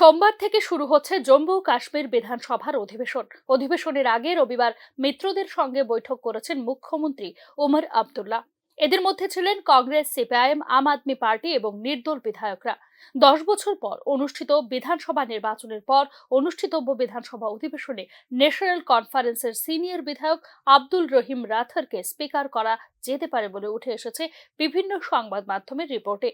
সোমবার থেকে শুরু হচ্ছে জম্মু ও কাশ্মীর বিধানসভার অধিবেশনের আগে রবিবার মিত্রদের সঙ্গে বৈঠক করেছেন মুখ্যমন্ত্রী ওমর আবদুল্লাহ। এদের মধ্যে ছিলেন কংগ্রেস, সিপিআইএম, আম আদমি পার্টি এবং নির্দল বিধায়করা। 10 বছর পর অনুষ্ঠিত বিধানসভা নির্বাচনের পর অনুষ্ঠিতব্য বিধানসভা অধিবেশনে ন্যাশনাল কনফারেন্সের সিনিয়র বিধায়ক আব্দুল রহিম রাথরকে স্পিকার করা যেতে পারে বলে উঠে এসেছে বিভিন্ন সংবাদ মাধ্যমের রিপোর্টে।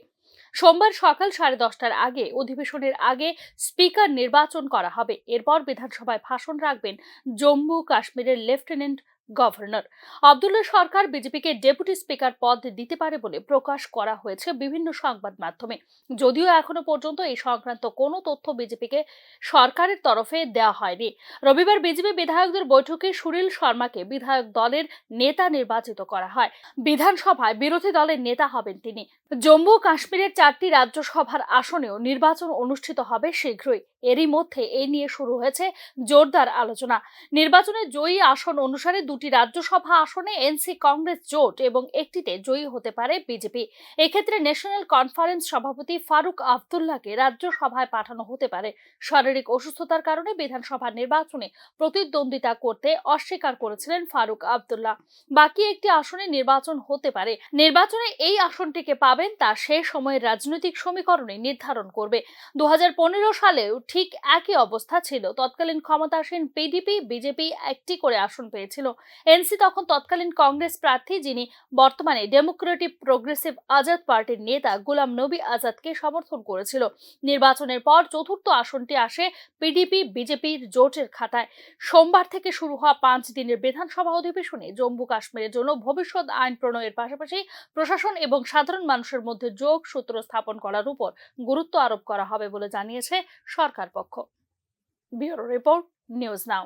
সোমবার সকাল 10:30টার আগে অধিবেশনের আগে স্পিকার নির্বাচন করা হবে। এরপর বিধানসভায় ভাষণ রাখবেন জম্মু কাশ্মীরের লেফটেন্যান্ট গভর্নর। আব্দুল্লাহ সরকার বিজেপিকে ডেপুটি স্পিকার পদ দিতে পারে বলে প্রকাশ করা হয়েছে বিভিন্ন সংবাদ মাধ্যমে। যদিও এখনো পর্যন্ত এই সংক্রান্ত কোনো তথ্য বিজেপিকে সরকারের তরফে দেওয়া হয়নি। রবিবার বিজেপি বিধায়কদের বৈঠকে সুনীল শর্মাকে বিধায়ক দলের নেতা নির্বাচিত করা হয়। বিধানসভায় বিরোধী দলের নেতা হবেন তিনি। জম্মু কাশ্মীরের 4টি রাজ্যসভার আসনেও নির্বাচন অনুষ্ঠিত হবে শীঘ্রই। এরই মধ্যে এই নিয়ে শুরু হয়েছে জোরদার আলোচনা। নির্বাচনে জয়ী আসন অনুসারে 2টি রাজ্যসভা আসনে এনসি কংগ্রেস জোট এবং একটিতে জয়ী হতে পারে বিজেপি। এক্ষেত্রে ন্যাশনাল কনফারেন্স সভাপতি ফারুক আবদুল্লাহকে রাজ্যসভায় পাঠানো হতে পারে। শারীরিক অসুস্থতার কারণে বিধানসভা নির্বাচনে প্রতিদ্বন্দ্বিতা করতে অস্বীকার করেছিলেন ফারুক আবদুল্লাহ। বাকি একটি আসনে নির্বাচন হতে পারে। নির্বাচনে এই আসনটিকে পাবেন তা সে সময়ের রাজনৈতিক সমীকরণে নির্ধারণ করবে। 2015 সালেও ঠিক একই অবস্থা ছিল। তৎকালীন ক্ষমতাসীন পিডিপি, বিজেপি একটি করে আসন পেয়েছিল। এনসি তখন তৎকালীন কংগ্রেস প্রার্থী, যিনি বর্তমানে ডেমোক্রেটিক প্রোগ্রেসিভ আজাদ পার্টির নেতা গোলাম নবী আজাদকে সমর্থন করেছিল। নির্বাচনের পর চতুর্থ আসনটি আসে পিডিপি বিজেপির জোটের খাতায়। সোমবার থেকে শুরু হওয়া 5 দিনের বিধানসভা অধিবেশনে জম্মু কাশ্মীরের জন্য ভবিষ্যৎ আইন প্রণয়নের পাশাপাশি প্রশাসন এবং সাধারণ মানুষের মধ্যে যোগসূত্র স্থাপন করার উপর গুরুত্ব আরোপ করা হবে বলে জানিয়েছে সরকার পক্ষ। Bureau report, news now.